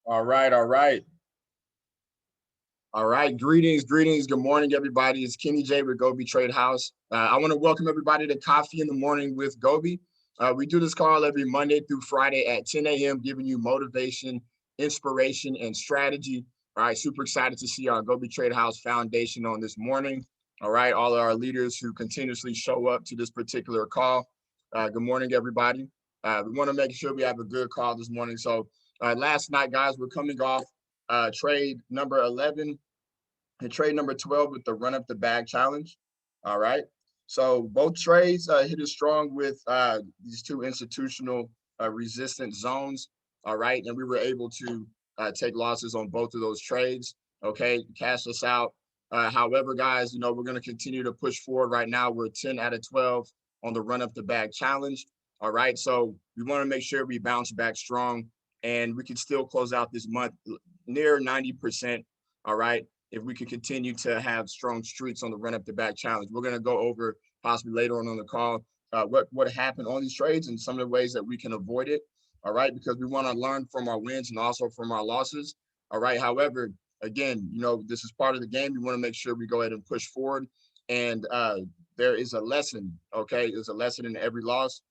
All right, all right. All right, greetings, greetings. Good morning, everybody. It's Kenny J with G.O.B.E Trade House. I want to welcome everybody to Coffee in the Morning with G.O.B.E. We do this call every Monday through Friday at 10 a.m., giving you motivation, inspiration, and strategy. All right, super excited to see our G.O.B.E Trade House Foundation on this morning. All right, all of our leaders who continuously show up to this particular call. Good morning, everybody. We want to make sure we have a good call this morning. So last night, guys, we're coming off trade number 11 and trade number 12 with the run up the bag challenge. All right. So both trades hit us strong with these two institutional resistance zones. All right. And we were able to take losses on both of those trades. Okay. Cash us out. However, guys, we're going to continue to push forward right now. We're 10 out of 12 on the run up the bag challenge. All right. So we want to make sure we bounce back strong and we can still close out this month near 90%. All right. If we can continue to have strong streaks on the run up the back challenge. We're going to go over possibly later on the call what happened on these trades and some of the ways that we can avoid it. All right. Because we want to learn from our wins and also from our losses. All right. However, again, this is part of the game. We want to make sure we go ahead and push forward. And there is a lesson. Okay. There's a lesson in every loss.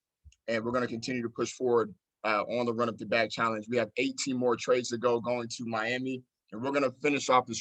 And we're going to continue to push forward on the run up the bag challenge. We have 18 more trades to go going to Miami. And we're going to finish off the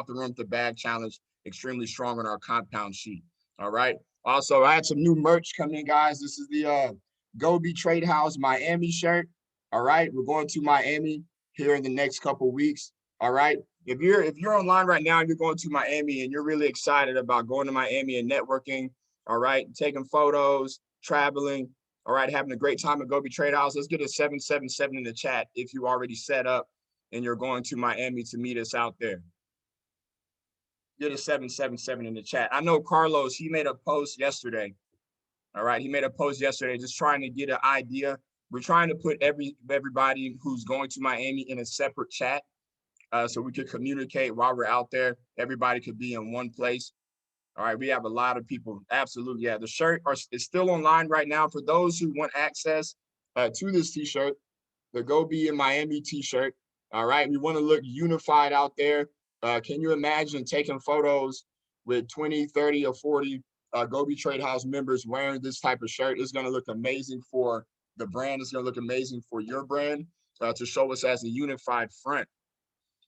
run up the bag challenge extremely strong on our compound sheet. All right. Also, I had some new merch coming in, guys. This is the G.O.B.E Trade House Miami shirt. All right. We're going to Miami here in the next couple of weeks. All right. If you're online right now and you're going to Miami and you're really excited about going to Miami and networking, all right, taking photos, traveling, all right, having a great time at G.O.B.E Trade House, let's get a 777 in the chat if you already set up and you're going to Miami to meet us out there. Get a 777 in the chat. I know Carlos, he made a post yesterday. All right, he made a post yesterday just trying to get an idea. We're trying to put everybody who's going to Miami in a separate chat so we could communicate while we're out there. Everybody could be in one place. All right, we have a lot of people. Absolutely, yeah. The shirt is still online right now. For those who want access to this T-shirt, the G.O.B.E in Miami T-shirt. All right, we want to look unified out there. Can you imagine taking photos with 20, 30, or 40 G.O.B.E Trade House members wearing this type of shirt? It's going to look amazing for the brand. It's going to look amazing for your brand to show us as a unified front.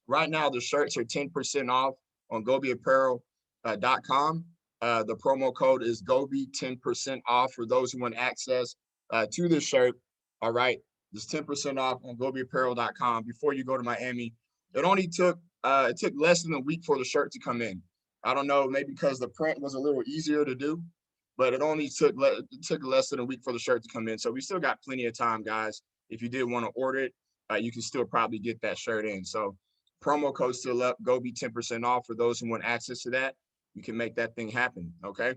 Right now, the shirts are 10% off on GoBeApparel.com. The promo code is G.O.B.E 10% off for those who want access to this shirt. All right. It's 10% off on GoBeApparel.com before you go to Miami. It took less than a week for the shirt to come in. I don't know, maybe because the print was a little easier to do, but it took less than a week for the shirt to come in. So we still got plenty of time, guys. If you did want to order it, you can still probably get that shirt in. So promo code still up, G.O.B.E 10% off for those who want access to that. You can make that thing happen, okay?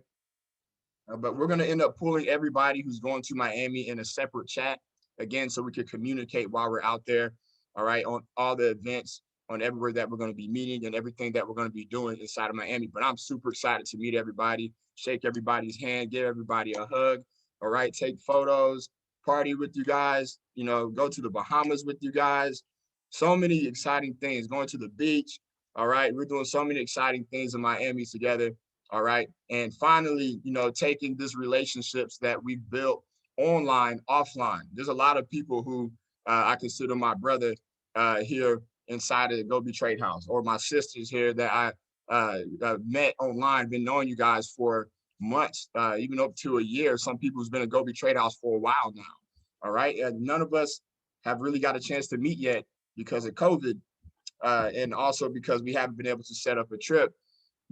But we're going to end up pulling everybody who's going to Miami in a separate chat, again, so we can communicate while we're out there, all right, on all the events, on everywhere that we're going to be meeting and everything that we're going to be doing inside of Miami. But I'm super excited to meet everybody, shake everybody's hand, give everybody a hug, all right, take photos, party with you guys, go to the Bahamas with you guys. So many exciting things, going to the beach, all right? We're doing so many exciting things in Miami together. All right. And finally, taking these relationships that we've built online, offline. There's a lot of people who I consider my brother here inside of the G.O.B.E Trade House, or my sisters here that I met online, been knowing you guys for months, even up to a year. Some people who's been at G.O.B.E Trade House for a while now. All right. And none of us have really got a chance to meet yet because of COVID and also because we haven't been able to set up a trip.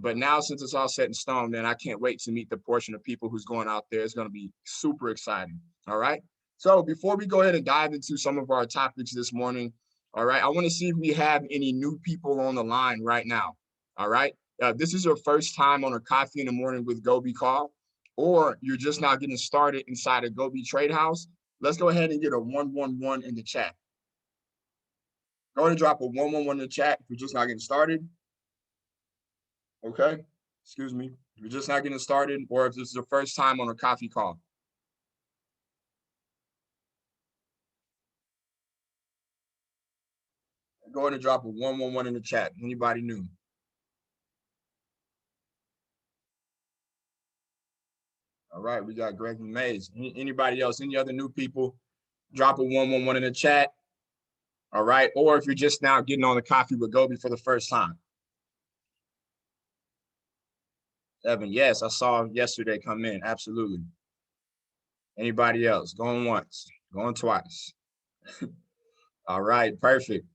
But now, since it's all set in stone, man, I can't wait to meet the portion of people who's going out there. It's going to be super exciting. All right. So before we go ahead and dive into some of our topics this morning, all right, I want to see if we have any new people on the line right now. All right. This is your first time on a Coffee in the Morning with G.O.B.E call, or you're just now getting started inside of G.O.B.E Trade House. Let's go ahead and get a 111 in the chat. Go ahead and drop a 111 in the chat if you're just not getting started. Okay, excuse me. If you're just not getting started, or if this is the first time on a coffee call. Go ahead and drop a 111 in the chat. Anybody new? All right, we got Greg Mays. Anybody else? Any other new people? Drop a 111 in the chat. All right, or if you're just now getting on the Coffee with G.O.B.E for the first time. Evan, yes, I saw yesterday come in. Absolutely. Anybody else? Going once, going twice. All right, perfect.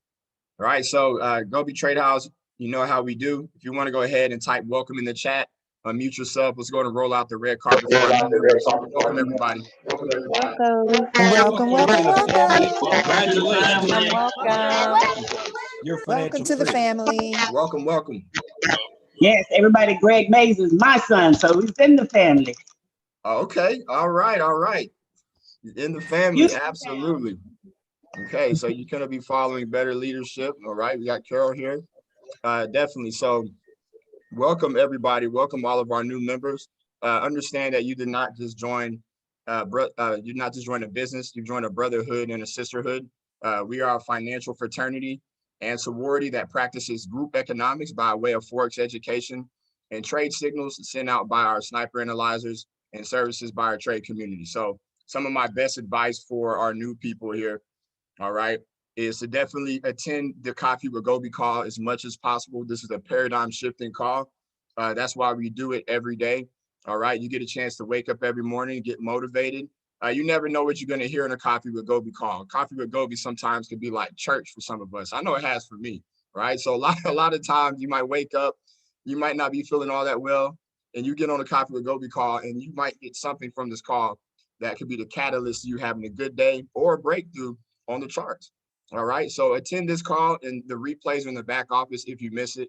All right, so G.O.B.E Trade House, you know how we do. If you want to go ahead and type welcome in the chat, unmute yourself. Let's go and roll out the red carpet for our new members. Welcome, everybody. Welcome. Congratulations. Welcome to the family. Welcome, welcome. Yes, everybody, Greg Mays is my son, so he's in the family. Okay, all right, all right. In the family, absolutely. Okay, so you're gonna be following better leadership. All right, we got Carol here. Definitely. So welcome everybody. Welcome all of our new members. Understand that you did not just join you did not just join a business, you joined a brotherhood and a sisterhood. We are a financial fraternity and sorority that practices group economics by way of Forex education and trade signals sent out by our sniper analyzers and services by our trade community. So some of my best advice for our new people here, all right, is to definitely attend the Coffee with G.O.B.E call as much as possible. This is a paradigm shifting call. That's why we do it every day. All right, you get a chance to wake up every morning, get motivated. You never know what you're going to hear in a Coffee with G.O.B.E call. Coffee with G.O.B.E sometimes can be like church for some of us. I know it has for me, right? So a lot of times you might wake up, you might not be feeling all that well, and you get on a Coffee with G.O.B.E call, and you might get something from this call that could be the catalyst to you having a good day or a breakthrough on the charts. All right, so attend this call, and the replays are in the back office if you miss it.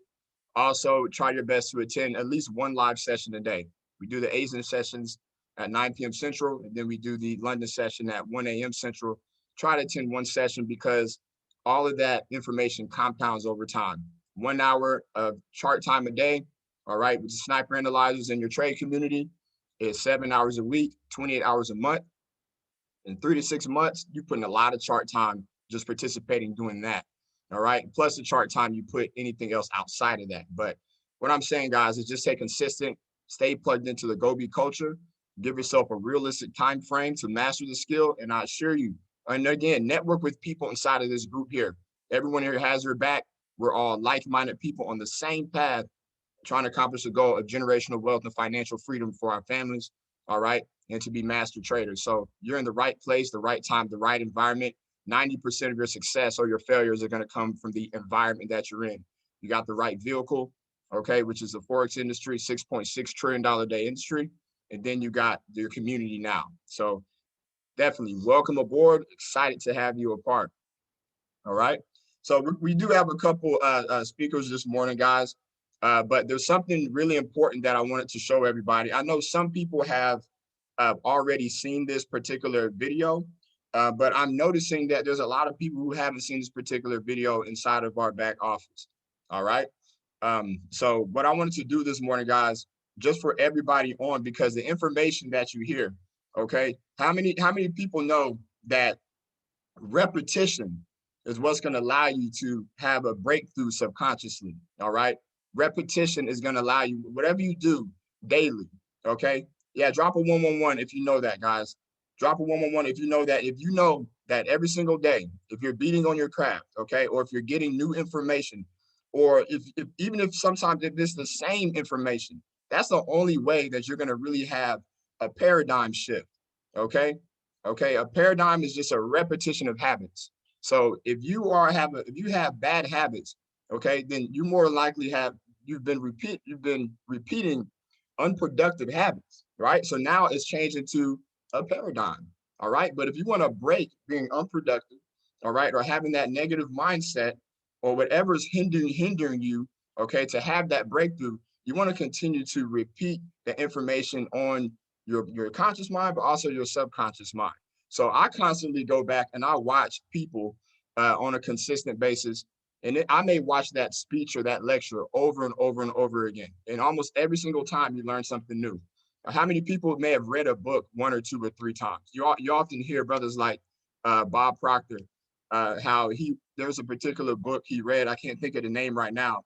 Also, try your best to attend at least one live session a day. We do the Asian sessions at 9 p.m. Central, and then we do the London session at 1 a.m. Central. Try to attend one session because all of that information compounds over time. 1 hour of chart time a day, all right, with the sniper analyzers in your trade community is 7 hours a week, 28 hours a month. In 3 to 6 months, you put in a lot of chart time just participating doing that. All right. Plus the chart time you put anything else outside of that. But what I'm saying, guys, is just stay consistent, stay plugged into the G.O.B.E culture, give yourself a realistic time frame to master the skill. And I assure you, and again, network with people inside of this group here. Everyone here has your back. We're all like-minded people on the same path, trying to accomplish the goal of generational wealth and financial freedom for our families. All right. And to be master traders. So you're in the right place, the right time, the right environment. 90% of your success or your failures are going to come from the environment that you're in. You got the right vehicle, okay, which is the Forex industry, $6.6 trillion a day industry. And then you got your community now. So definitely welcome aboard. Excited to have you a part. All right. So we do have a couple speakers this morning, guys. But there's something really important that I wanted to show everybody. I know some people have already seen this particular video, but I'm noticing that there's a lot of people who haven't seen this particular video inside of our back office. All right. So what I wanted to do this morning, guys, just for everybody on, because the information that you hear, okay, how many people know that repetition is what's going to allow you to have a breakthrough subconsciously? All right. Repetition is going to allow you, whatever you do daily. Okay. Yeah. Drop a 111 if you know that, guys. Drop a 111 if you know that. If you know that every single day, if you're beating on your craft, okay, or if you're getting new information, or if even if sometimes if it's the same information, that's the only way that you're going to really have a paradigm shift. Okay. Okay. A paradigm is just a repetition of habits. So if you have bad habits, okay, then you more likely you've been repeating unproductive habits, right? So now it's changing to a paradigm. All right. But if you want to break being unproductive, all right, or having that negative mindset or whatever's hindering you, okay, to have that breakthrough, you want to continue to repeat the information on your conscious mind, but also your subconscious mind. So I constantly go back and I watch people on a consistent basis. And I may watch that speech or that lecture over and over and over again. And almost every single time you learn something new. How many people may have read a book 1 or 2 or 3 times? You often hear brothers like Bob Proctor, how he there's a particular book he read. I can't think of the name right now,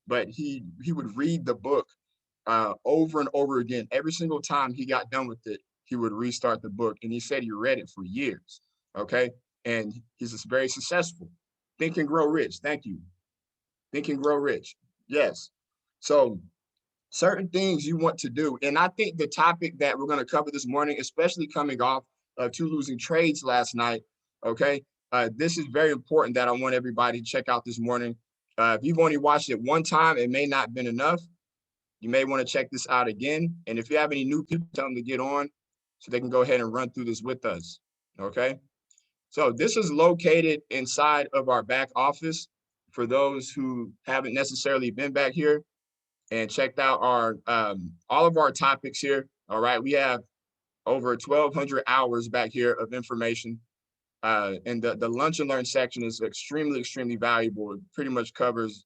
but he would read the book over and over again. Every single time he got done with it, he would restart the book. And he said he read it for years. Okay. And he's just very successful. Think and Grow Rich. Thank you. Think and Grow Rich. Yes. So certain things you want to do. And I think the topic that we're going to cover this morning, especially coming off of 2 losing trades last night, okay, this is very important that I want everybody to check out this morning. If you've only watched it one time, it may not have been enough. You may want to check this out again. And if you have any new people, tell them to get on so they can go ahead and run through this with us, okay? So this is located inside of our back office for those who haven't necessarily been back here and checked out our all of our topics here. All right, we have over 1,200 hours back here of information. And the Lunch and Learn section is extremely valuable. It pretty much covers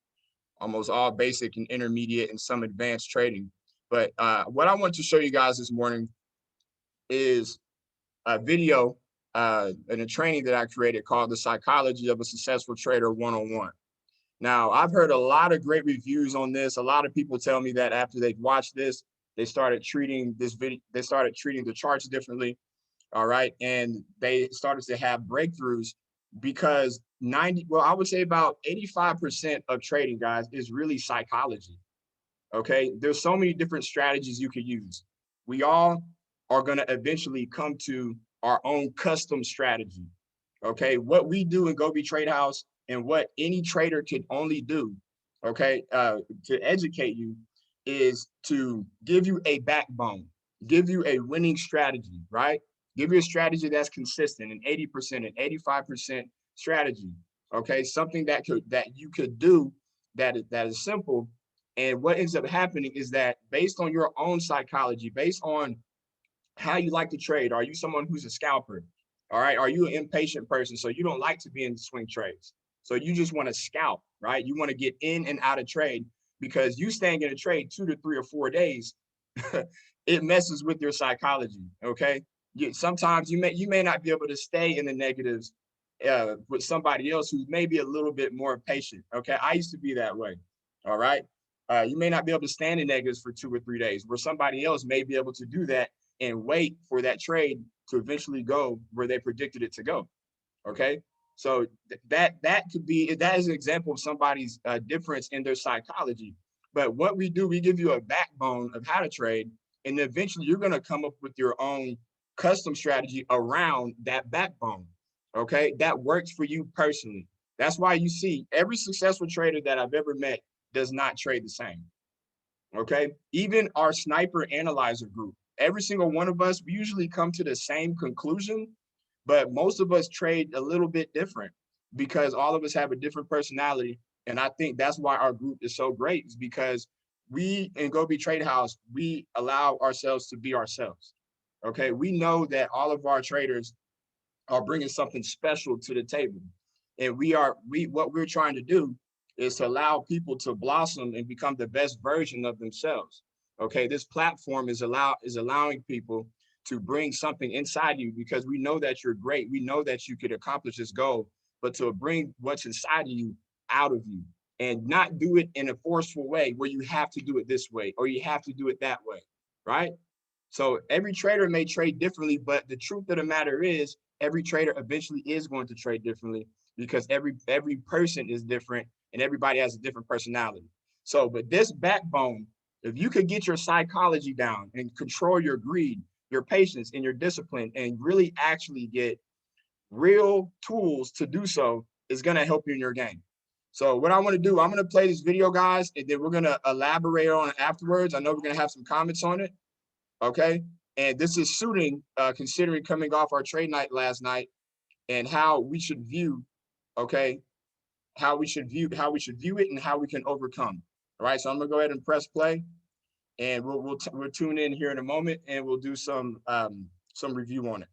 almost all basic and intermediate and some advanced trading. But what I want to show you guys this morning is a video and a training that I created called The Psychology of a Successful Trader 101. Now, I've heard a lot of great reviews on this. A lot of people tell me that after they've watched this, they started treating this video, they started treating the charts differently. All right. And they started to have breakthroughs because I would say about 85% of trading, guys, is really psychology. Okay. There's so many different strategies you could use. We all are going to eventually come to our own custom strategy. Okay. What we do in Go.B Trade House and what any trader could only do, okay, to educate you is to give you a backbone, give you a winning strategy, right? Give you a strategy that's consistent, an 80%, an 85% strategy. Okay, something that you could do that is simple. And what ends up happening is that based on your own psychology, based on how you like to trade, are you someone who's a scalper? All right, are you an impatient person? So you don't like to be in swing trades. So you just want to scalp, right? You want to get in and out of trade because you staying in a trade 2 to 3 or 4 days, it messes with your psychology. Okay. Sometimes you may not be able to stay in the negatives with somebody else who's maybe a little bit more patient. Okay, I used to be that way. All right, you may not be able to stand in negatives for 2 or 3 days, where somebody else may be able to do that and wait for that trade to eventually go where they predicted it to go. Okay, so that is an example of somebody's difference in their psychology. But what we do, we give you a backbone of how to trade, and eventually you're going to come up with your own custom strategy around that backbone. Okay, that works for you personally. That's why you see every successful trader that I've ever met does not trade the same. Okay, even our sniper analyzer group, every single one of us, we usually come to the same conclusion, but most of us trade a little bit different because all of us have a different personality. And I think that's why our group is so great, is because we in Go.B Trade House, we allow ourselves to be ourselves. Okay, we know that all of our traders are bringing something special to the table, and what we're trying to do is to allow people to blossom and become the best version of themselves. Okay, this platform is allowing people to bring something inside you because we know that you're great. We know that you could accomplish this goal, but to bring what's inside of you out of you and not do it in a forceful way where you have to do it this way or you have to do it that way, right? So every trader may trade differently, but the truth of the matter is every trader eventually is going to trade differently because every person is different and everybody has a different personality. So, but this backbone, if you could get your psychology down and control your greed, your patience, and your discipline, and really actually get real tools to do so, is going to help you in your game. So what I want to do, I'm going to play this video, guys, and then we're going to elaborate on it afterwards. I know we're going to have some comments on it. Okay. And this is suiting, considering coming off our trade night last night and how we should view, okay, how we should view it and how we can overcome. All right. So I'm going to go ahead and press play and we'll tune in here in a moment and we'll do some review on it.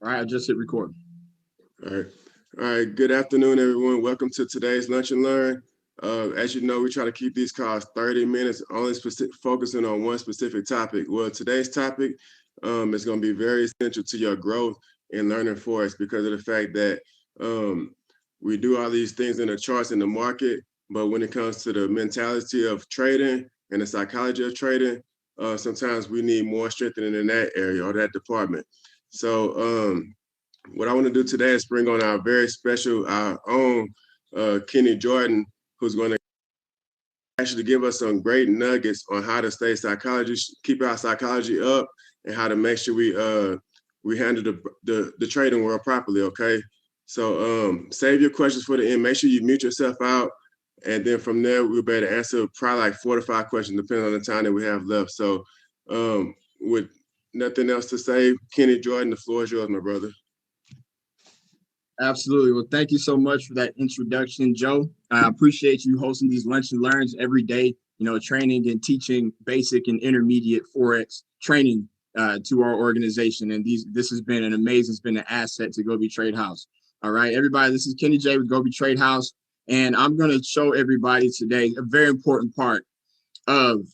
All right. I just hit record. All right. Good afternoon, everyone. Welcome to today's Lunch and Learn. As you know, we try to keep these calls 30 minutes, only focusing on one specific topic. Well, today's topic is going to be very essential to your growth in learning Forex because of the fact that we do all these things in the charts in the market, but when it comes to the mentality of trading and the psychology of trading, sometimes we need more strengthening in that area or that department. So what I want to do today is bring on our very special, our own Kenny Jordan, who's going to actually give us some great nuggets on how to keep our psychology up, and how to make sure we handle the trading world properly. Okay, so save your questions for the end. Make sure you mute yourself out, and then from there we'll be able to answer probably like 4 to 5 questions, depending on the time that we have left. So with nothing else to say, Kenny Jordan, the floor is yours, my brother. Absolutely. Well, thank you so much for that introduction, Joe. I appreciate you hosting these lunch and learns every day, training and teaching basic and intermediate Forex training to our organization. And this has been it's been an asset to G.O.B.E Trade House. All right, everybody, this is Kenny J with G.O.B.E Trade House. And I'm going to show everybody today a very important part of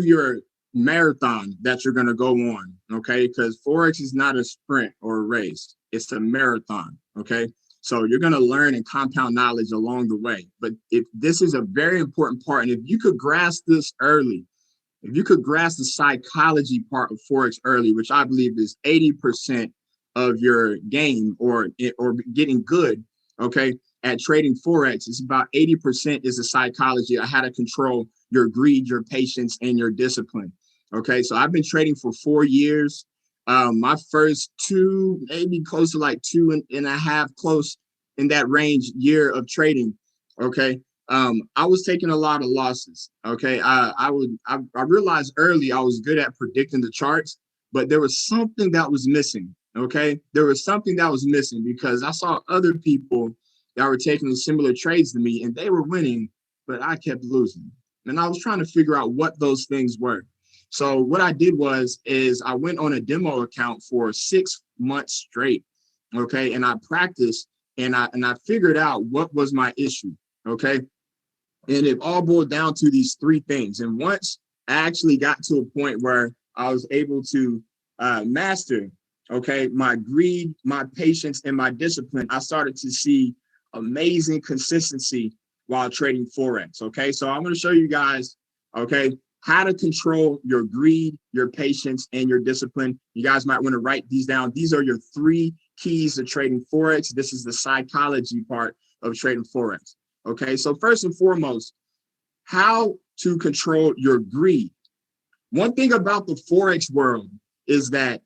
your marathon that you're going to go on, okay? Because Forex is not a sprint or a race. It's a marathon, okay? So you're going to learn and compound knowledge along the way. But if this is a very important part, and if you could grasp this early, if you could grasp the psychology part of Forex early, which I believe is 80% of your game or getting good, okay, at trading Forex, it's about 80% is the psychology of how to control your greed, your patience, and your discipline. Okay, so I've been trading for 4 years. My first 2, maybe close to like 2.5, close in that range year of trading. Okay, I was taking a lot of losses. Okay, I realized early I was good at predicting the charts, but there was something that was missing. Okay, there was something that was missing because I saw other people that were taking similar trades to me and they were winning, but I kept losing. And I was trying to figure out what those things were. So what I did is I went on a demo account for 6 months straight. Okay. And I practiced and I figured out what was my issue. Okay. And it all boiled down to these 3 things. And once I actually got to a point where I was able to master, okay, my greed, my patience, and my discipline, I started to see amazing consistency while trading Forex. Okay, so I'm going to show you guys, okay, how to control your greed, your patience, and your discipline. You guys might want to write these down. These are your 3 keys to trading Forex. This is the psychology part of trading Forex. Okay, so first and foremost, how to control your greed. One thing about the Forex world is that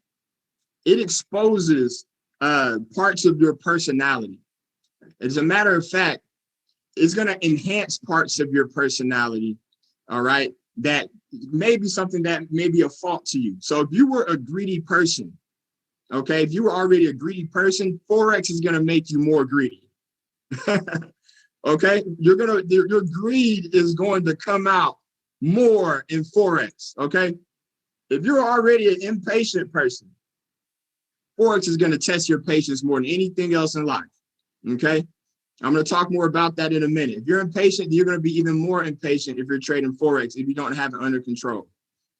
it exposes parts of your personality. As a matter of fact, it's going to enhance parts of your personality, all right, that may be something that may be a fault to you. So if you were a greedy person, okay, if you were already a greedy person, Forex is going to make you more greedy. Okay, your greed is going to come out more in Forex, okay? If you're already an impatient person, Forex is going to test your patience more than anything else in life, okay? I'm going to talk more about that in a minute. If you're impatient, you're going to be even more impatient if you're trading Forex, if you don't have it under control,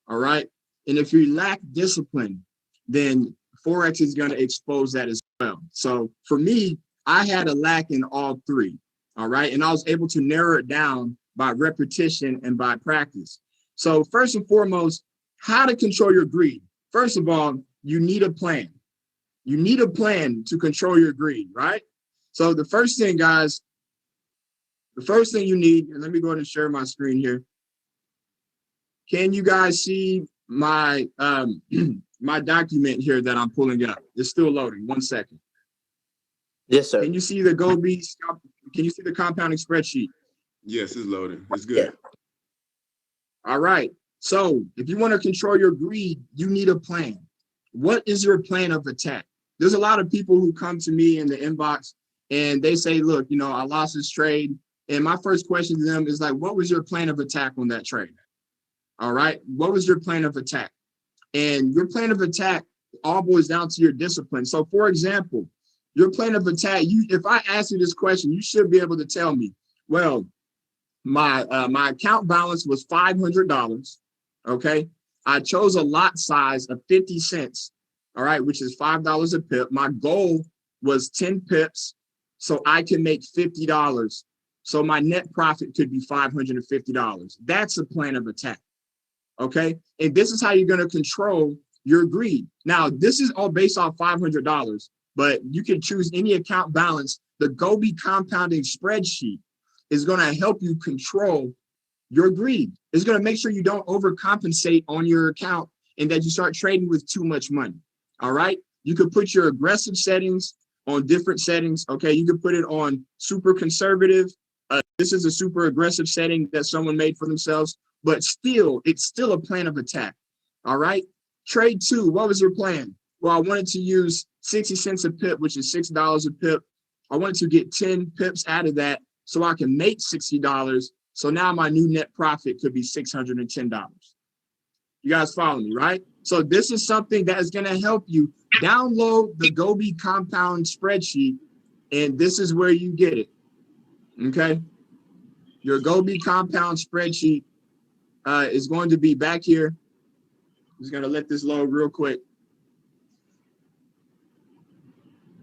all right? And if you lack discipline, then Forex is going to expose that as well. So for me, I had a lack in all 3, all right? And I was able to narrow it down by repetition and by practice. So first and foremost, how to control your greed. First of all, you need a plan. You need a plan to control your greed, right? So the first thing, guys, the first thing you need, and let me go ahead and share my screen here. Can you guys see my my document here that I'm pulling up? It's still loading. 1 second. Yes, sir. Can you see the G.O.B.E? Can you see the compounding spreadsheet? Yes, it's loading. It's good. Yeah. All right. So if you want to control your greed, you need a plan. What is your plan of attack? There's a lot of people who come to me in the inbox and they say, look, I lost this trade. And my first question to them is like, what was your plan of attack on that trade? All right. What was your plan of attack? And your plan of attack all boils down to your discipline. So for example, your plan of attack, if I ask you this question, you should be able to tell me, well, my account balance was $500. Okay. I chose a lot size of 50 cents. all right, which is $5 a pip. My goal was 10 pips so I can make $50. So my net profit could be $550. That's a plan of attack, okay? And this is how you're gonna control your greed. Now, this is all based off $500, but you can choose any account balance. The G.O.B.E compounding spreadsheet is gonna help you control your greed. It's gonna make sure you don't overcompensate on your account and that you start trading with too much money, all right? You could put your aggressive settings on different settings, okay? You could put it on super conservative. This is a super aggressive setting that someone made for themselves, but still, it's still a plan of attack, all right? Trade 2, what was your plan? Well, I wanted to use 60 cents a pip, which is $6 a pip. I wanted to get 10 pips out of that so I can make $60. So now my new net profit could be $610. You guys follow me, right? So this is something that is going to help you. Download the G.O.B.E compound spreadsheet, and this is where you get it, okay? Your G.O.B.E compound spreadsheet is going to be back here. I'm just going to let this load real quick.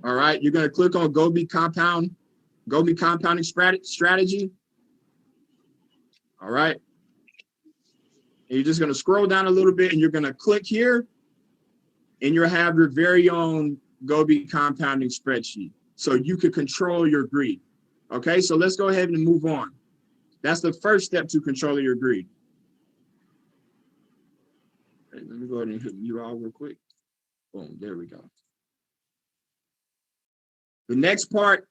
All right, you're going to click on G.O.B.E compounding strategy. All right. And you're just going to scroll down a little bit and you're going to click here and you'll have your very own G.O.B.E compounding spreadsheet so you can control your greed. Okay, so let's go ahead and move on. That's the first step to controlling your greed. Okay, let me go ahead and hit you all real quick. Boom, there we go. The next part,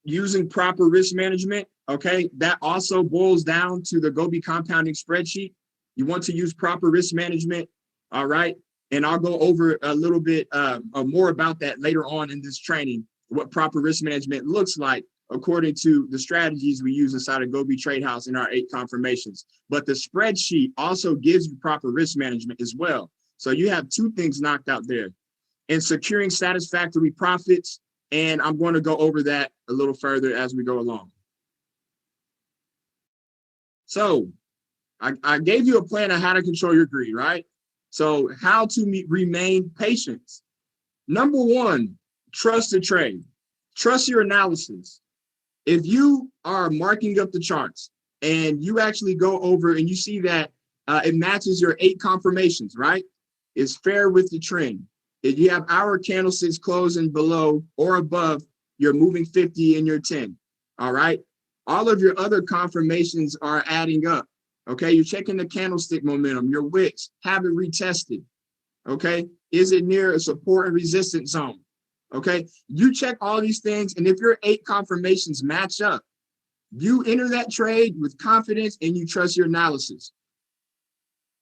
using proper risk management, okay, that also boils down to the G.O.B.E compounding spreadsheet. You want to use proper risk management, all right? And I'll go over a little bit more about that later on in this training, what proper risk management looks like according to the strategies we use inside of G.O.B.E Trade House in our 8 confirmations. But the spreadsheet also gives you proper risk management as well. So you have 2 things knocked out there. And securing satisfactory profits, and I'm going to go over that a little further as we go along. So I gave you a plan on how to control your greed, right? So how to remain patient. Number 1, trust the trade. Trust your analysis. If you are marking up the charts and you actually go over and you see that it matches your 8 confirmations, right? It's fair with the trend. If you have hour candlesticks closing below or above your moving 50 and your 10, all right? All of your other confirmations are adding up, okay? You're checking the candlestick momentum, your wicks, have it retested, okay? Is it near a support and resistance zone, okay? You check all these things, and if your 8 confirmations match up, you enter that trade with confidence and you trust your analysis.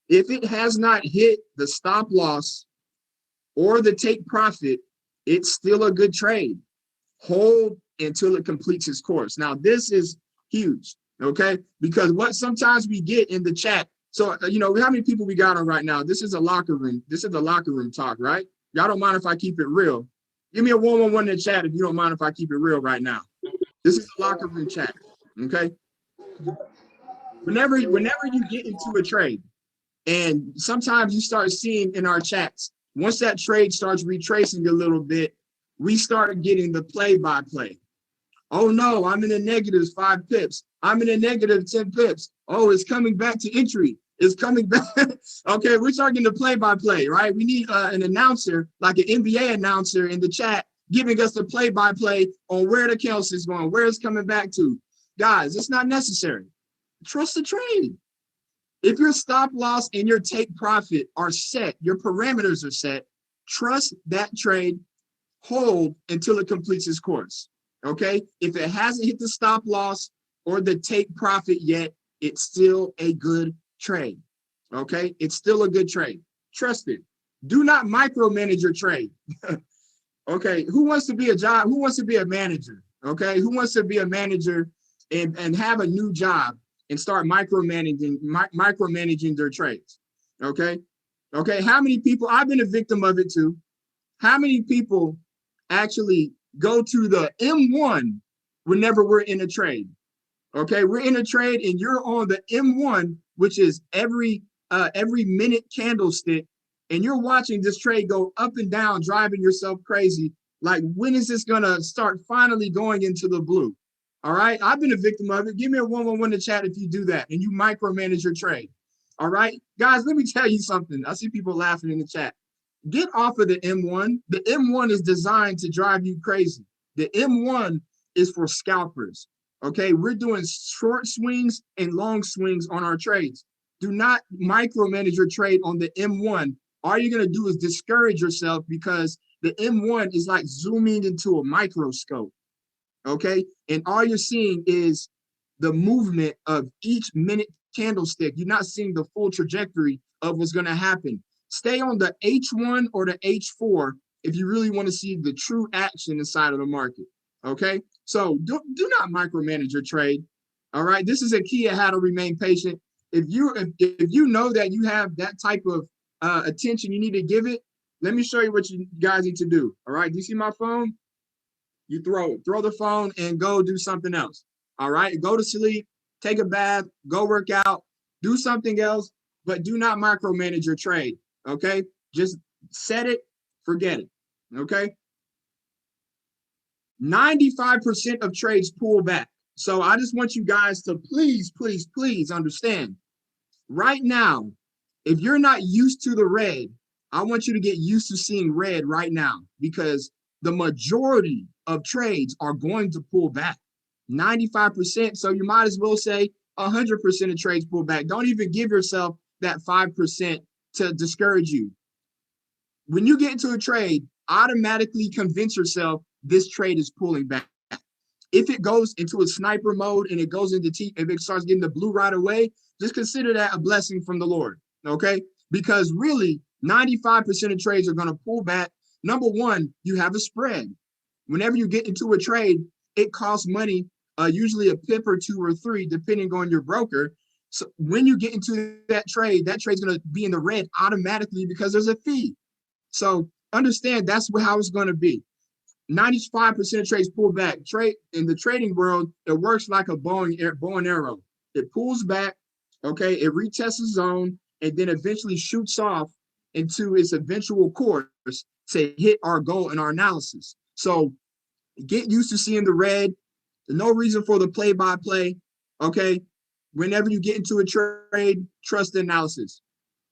If it has not hit the stop loss or the take profit, it's still a good trade. Hold until it completes its course. Now, this is huge, okay? Because what sometimes we get in the chat, so, you know, how many people we got on right now? This is a locker room. This is the locker room talk, right? Y'all don't mind if I keep it real. Give me a 111 in the chat if you don't mind if I keep it real right now. This is a locker room chat, okay? Whenever you get into a trade, and sometimes you start seeing in our chats, once that trade starts retracing a little bit, we start getting the play-by-play. Oh no, I'm in a negative 5 pips. I'm in a negative 10 pips. Oh, it's coming back to entry. It's coming back. Okay, we're talking the play-by-play, right? We need an announcer, like an NBA announcer in the chat, giving us the play-by-play on where the candlestick is going, where it's coming back to. Guys, it's not necessary. Trust the trade. If your stop loss and your take profit are set, your parameters are set, trust that trade, hold until it completes its course, okay? If it hasn't hit the stop loss or the take profit yet, it's still a good trade, okay? It's still a good trade. Trust it. Do not micromanage your trade, okay? Who wants to be a manager, okay? Who wants to be a manager and have a new job and start micromanaging their trades, okay? Okay, how many people, I've been a victim of it too. How many people actually go to the M1 whenever we're in a trade? Okay, we're in a trade and you're on the M1, which is every minute candlestick, and you're watching this trade go up and down, driving yourself crazy. Like, when is this gonna start finally going into the blue? All right, I've been a victim of it. Give me a 111 in the chat if you do that and you micromanage your trade. All right, guys, let me tell you something. I see people laughing in the chat. Get off of the M1. The M1 is designed to drive you crazy. The M1 is for scalpers. Okay, we're doing short swings and long swings on our trades. Do not micromanage your trade on the M1. All you're gonna do is discourage yourself, because the M1 is like zooming into a microscope. Okay, and all you're seeing is the movement of each minute candlestick. You're not seeing the full trajectory of what's going to happen. Stay on the H1 or the H4 if you really want to see the true action inside of the market. Okay, so do not micromanage your trade. All right, this is a key of how to remain patient. If you know that you have that type of attention you need to give it, let me show you what you guys need to do. All right, do you see my phone? You throw the phone and go do something else. All right, go to sleep, take a bath, go work out, do something else, but do not micromanage your trade. Okay, just set it, forget it. Okay, 95% of trades pull back. So I just want you guys to please, please, please understand. Right now, if you're not used to the red, I want you to get used to seeing red right now, because the majority of trades are going to pull back. 95%. So you might as well say 100% of trades pull back. Don't even give yourself that 5% to discourage you. When you get into a trade, automatically convince yourself this trade is pulling back. If it goes into a sniper mode and it goes into if it starts getting the blue right away, just consider that a blessing from the Lord. Okay, because really 95% of trades are going to pull back. Number one, you have a spread. Whenever you get into a trade, it costs money, usually a pip or two or three, depending on your broker. So when you get into that trade's going to be in the red automatically because there's a fee. So understand that's how it's going to be. 95% of trades pull back. Trade in the trading world, it works like a bow and arrow. It pulls back, okay, it retests the zone, and then eventually shoots off into its eventual course to hit our goal in our analysis. So get used to seeing the red. There's no reason for the play-by-play, okay? Whenever you get into a trade, trust the analysis.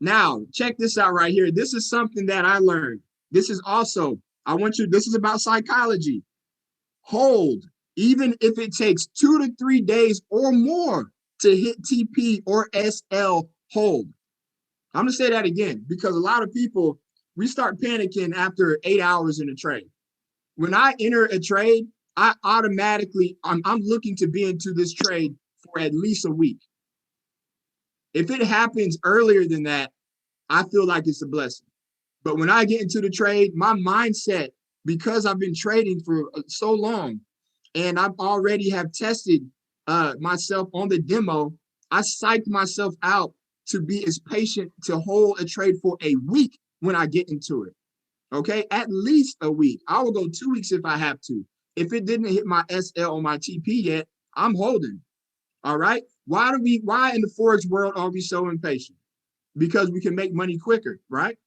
Now, check this out right here. This is something that I learned. This is also, this is about psychology. Hold, even if it takes 2 to 3 days or more to hit TP or SL, hold. I'm gonna say that again, because a lot of people, we start panicking after 8 hours in a trade. When I enter a trade, I automatically, I'm looking to be into this trade for at least a week. If it happens earlier than that, I feel like it's a blessing. But when I get into the trade, my mindset, because I've been trading for so long and I've already have tested myself on the demo, I psyched myself out to be as patient to hold a trade for a week when I get into it. Okay, at least a week. I will go 2 weeks if I have to. If it didn't hit my SL or my TP yet, I'm holding. All right. Why in the Forex world are we so impatient? Because we can make money quicker, right?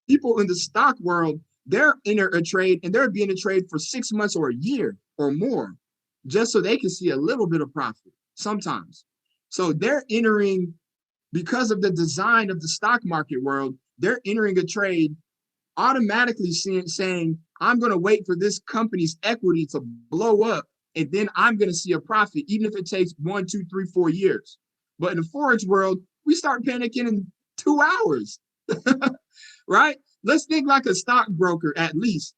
People in the stock world, they're in a trade and they're being in a trade for 6 months or a year or more, just so they can see a little bit of profit sometimes. So they're entering, because of the design of the stock market world, they're entering a trade automatically saying, I'm going to wait for this company's equity to blow up, and then I'm going to see a profit, even if it takes 1, 2, 3, 4 years. But in the Forex world, we start panicking in 2 hours, right? Let's think like a stockbroker, at least.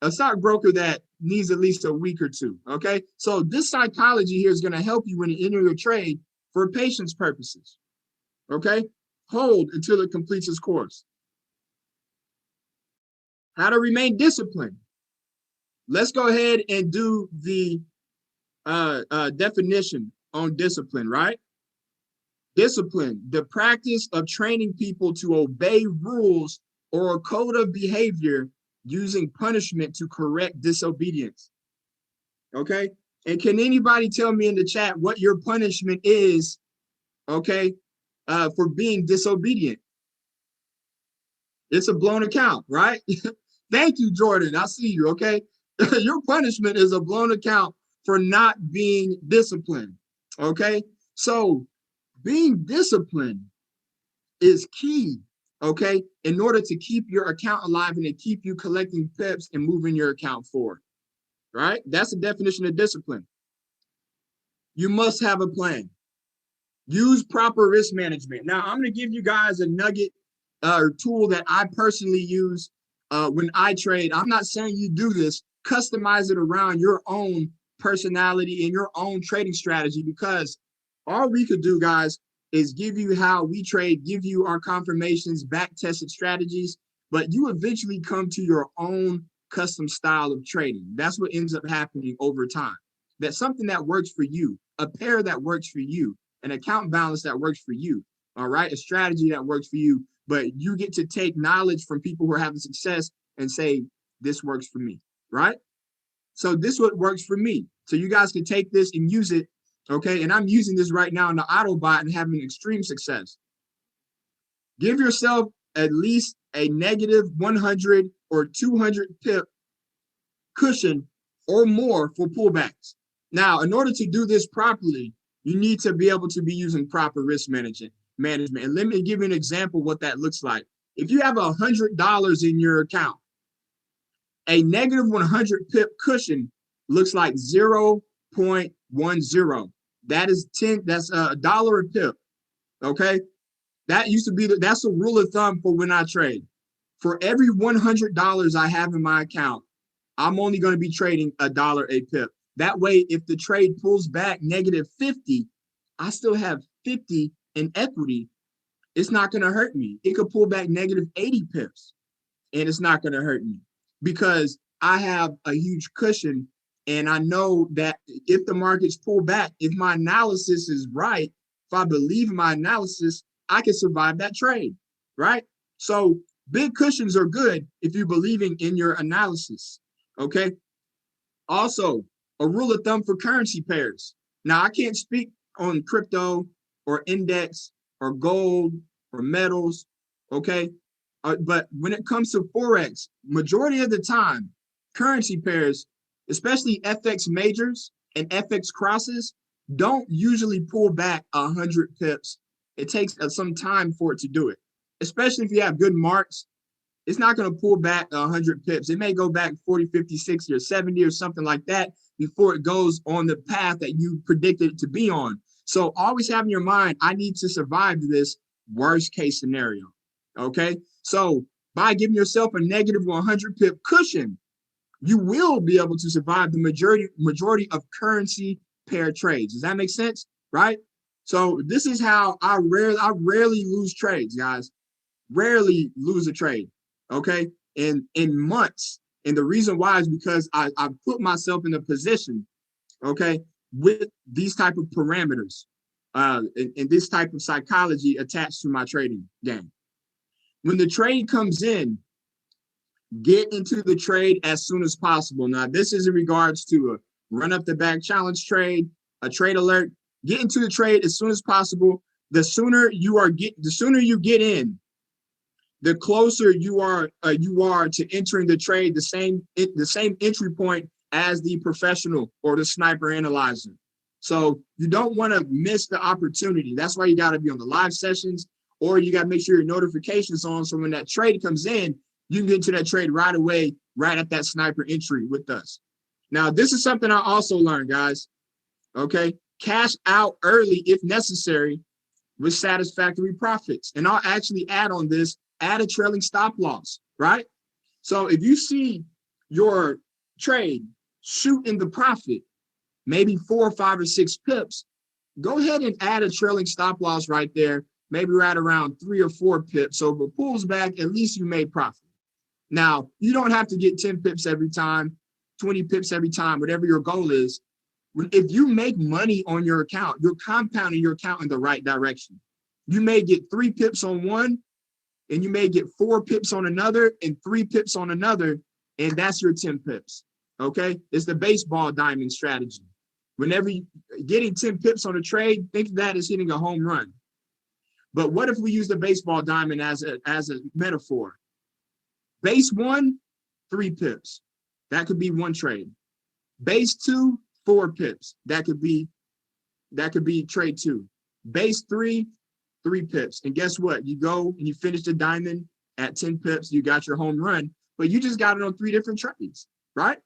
A stockbroker that needs at least a week or two, okay? So this psychology here is going to help you when you enter your trade for patience purposes, okay? Hold until it completes its course. How to remain disciplined. Let's go ahead and do the definition on discipline, right? Discipline, the practice of training people to obey rules or a code of behavior using punishment to correct disobedience. Okay? And can anybody tell me in the chat what your punishment is, okay, for being disobedient? It's a blown account, right? Thank you, Jordan. I see you, okay? Your punishment is a blown account for not being disciplined, okay? So being disciplined is key, okay, in order to keep your account alive and to keep you collecting pips and moving your account forward, right? That's the definition of discipline. You must have a plan. Use proper risk management. Now, I'm going to give you guys a nugget or tool that I personally use when I trade. I'm not saying you do this. Customize it around your own personality and your own trading strategy, because all we could do, guys, is give you how we trade, give you our confirmations, back-tested strategies, but you eventually come to your own custom style of trading. That's what ends up happening over time. That's something that works for you, a pair that works for you, an account balance that works for you, all right? A strategy that works for you, but you get to take knowledge from people who are having success and say, this works for me, right? So this is what works for me. So you guys can take this and use it, okay? And I'm using this right now in the Autobot and having extreme success. Give yourself at least a negative 100 or 200 pip cushion or more for pullbacks. Now, in order to do this properly, you need to be able to be using proper risk management. And let me give you an example of what that looks like. If you have $100 in your account, a negative 100 pip cushion looks like 0.10. That is 10. That's $1 a pip. Okay, that used to be that's a rule of thumb for when I trade. For every $100 I have in my account, I'm only going to be trading $1 a pip. That way, if the trade pulls back negative 50, I still have 50 in equity. It's not going to hurt me. It could pull back negative 80 pips, and it's not going to hurt me because I have a huge cushion, and I know that if the markets pull back, if my analysis is right, if I believe in my analysis, I can survive that trade, right? So big cushions are good if you're believing in your analysis, okay? Also, a rule of thumb for currency pairs. Now, I can't speak on crypto or index or gold or metals, okay? But when it comes to Forex, majority of the time, currency pairs, especially FX majors and FX crosses, don't usually pull back 100 pips. It takes some time for it to do it, especially if you have good marks. It's not going to pull back 100 pips. It may go back 40, 50, 60, or 70 or something like that before it goes on the path that you predicted it to be on. So always have in your mind, I need to survive this worst case scenario, okay? So by giving yourself a negative 100 pip cushion, you will be able to survive the majority of currency pair trades. Does that make sense, right? So this is how I rarely lose trades, guys. Rarely lose a trade. Okay, in months. And the reason why is because I put myself in a position, okay, with these type of parameters and this type of psychology attached to my trading game. When the trade comes in, get into the trade as soon as possible. Now, this is in regards to a run up the back challenge trade, a trade alert. Get into the trade as soon as possible. The sooner you get in, the closer you are to entering the trade, the same entry point as the professional or the sniper analyzer. So you don't want to miss the opportunity. That's why you got to be on the live sessions, or you got to make sure your notifications on, so when that trade comes in, you can get into that trade right away, right at that sniper entry with us. Now, this is something I also learned, guys. Okay, cash out early if necessary with satisfactory profits. And I'll actually add on this, add a trailing stop loss, right? So if you see your trade shoot in the profit, maybe 4 or 5 or 6 pips, go ahead and add a trailing stop loss right there, maybe right around 3 or 4 pips. So if it pulls back, at least you made profit. Now, you don't have to get 10 pips every time, 20 pips every time, whatever your goal is. If you make money on your account, you're compounding your account in the right direction. You may get 3 pips on one, and you may get 4 pips on another, and 3 pips on another, and that's your 10 pips, okay? It's the baseball diamond strategy. Whenever you're getting 10 pips on a trade, think of that as hitting a home run. But what if we use the baseball diamond as a metaphor? Base 1, 3 pips. That could be one trade. Base 2, 4 pips. That could be trade 2. Base 3, 3 pips. And guess what? You go and you finish the diamond at 10 pips. You got your home run, but you just got it on 3 different trades, right?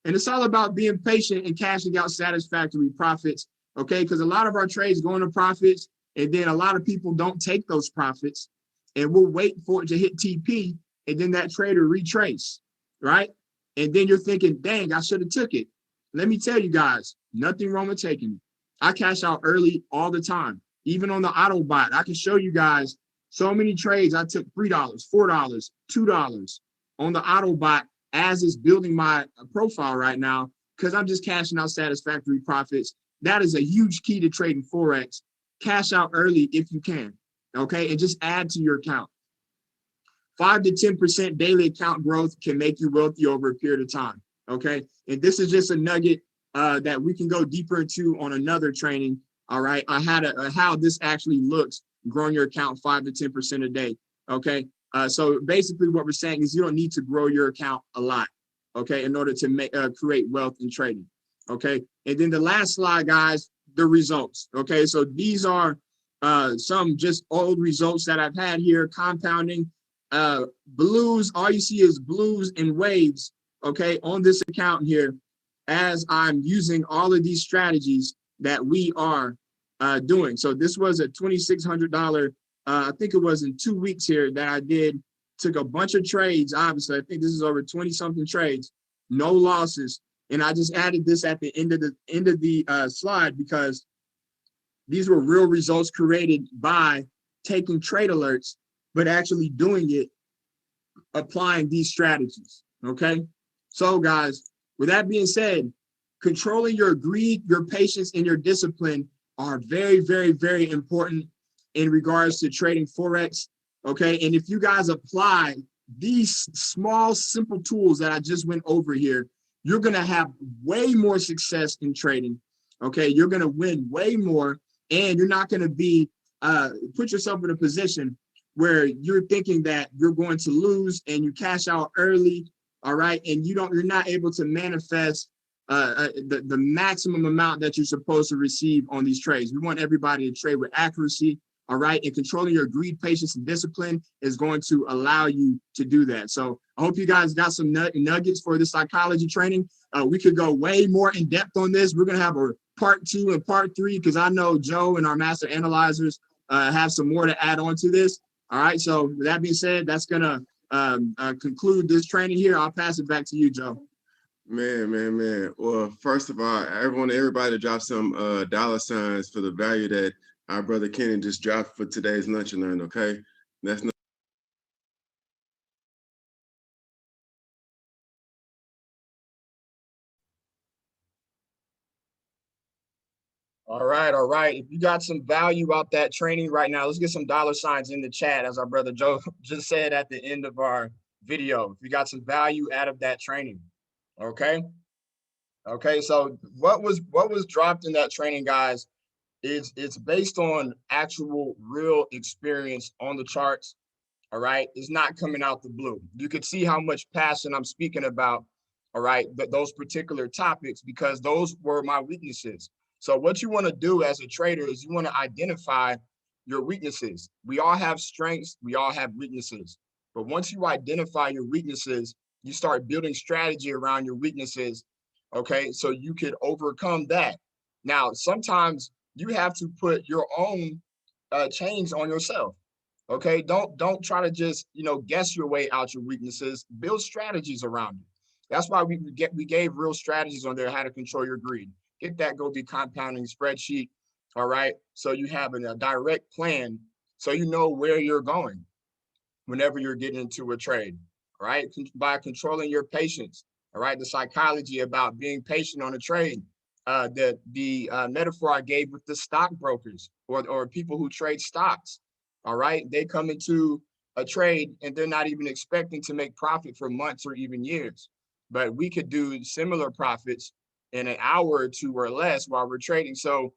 And it's all about being patient and cashing out satisfactory profits, okay? Because a lot of our trades go into profits, and then a lot of people don't take those profits, and we'll wait for it to hit TP, and then that trader retrace, right? And then you're thinking, dang, I should have took it. Let me tell you guys, nothing wrong with taking it. I cash out early all the time, even on the auto bot. I can show you guys so many trades. I took $3, $4, $2 on the auto bot as it's building my profile right now, because I'm just cashing out satisfactory profits. That is a huge key to trading Forex. Cash out early if you can, okay? And just add to your account. 5 to 10% daily account growth can make you wealthy over a period of time, okay? And this is just a nugget that we can go deeper into on another training, all right? I had how this actually looks, growing your account 5 to 10% a day, okay? So basically what we're saying is you don't need to grow your account a lot, okay, in order to create wealth in trading, okay? And then the last slide, guys, the results, okay? So these are some just old results that I've had here, compounding. Blues, all you see is blues and waves, okay, on this account here, as I'm using all of these strategies that we are doing. So this was a $2,600, I think it was in 2 weeks here that I took a bunch of trades. Obviously, I think this is over 20 something trades, no losses. And I just added this at the end of the slide because these were real results created by taking trade alerts, but actually doing it, applying these strategies, okay? So guys, with that being said, controlling your greed, your patience, and your discipline are very, very, very important in regards to trading Forex, okay? And if you guys apply these small, simple tools that I just went over here, you're gonna have way more success in trading, okay? You're gonna win way more, and you're not gonna be, put yourself in a position where you're thinking that you're going to lose and you cash out early, all right? And you're not able to manifest the maximum amount that you're supposed to receive on these trades. We want everybody to trade with accuracy, all right? And controlling your greed, patience, and discipline is going to allow you to do that. So I hope you guys got some nuggets for the psychology training. We could go way more in depth on this. We're gonna have a part 2 and part 3, because I know Joe and our master analyzers have some more to add on to this. All right, so with that being said, that's gonna conclude this training here. I'll pass it back to you, Joe. Man. Well, first of all, I want everybody to drop some dollar signs for the value that our brother Kenny just dropped for today's lunch and learn, okay? That's not All right. If you got some value out that training right now, let's get some dollar signs in the chat, as our brother Joe just said at the end of our video. If you got some value out of that training, okay? Okay, so what was dropped in that training, guys, is it's based on actual real experience on the charts, all right? It's not coming out the blue. You could see how much passion I'm speaking about, all right, those particular topics, because those were my weaknesses. So what you want to do as a trader is you want to identify your weaknesses. We all have strengths, we all have weaknesses. But once you identify your weaknesses, you start building strategy around your weaknesses, okay? So you could overcome that. Now, sometimes you have to put your own chains on yourself. Okay, don't try to just guess your way out your weaknesses. Build strategies around it. That's why we gave real strategies on there, how to control your greed. Get that G.O.B.E compounding spreadsheet, all right? So you have a direct plan, so you know where you're going whenever you're getting into a trade, all right? By controlling your patience, all right? The psychology about being patient on a trade. The metaphor I gave with the stockbrokers or people who trade stocks, all right? They come into a trade and they're not even expecting to make profit for months or even years. But we could do similar profits in an hour or 2 or less while we're trading. So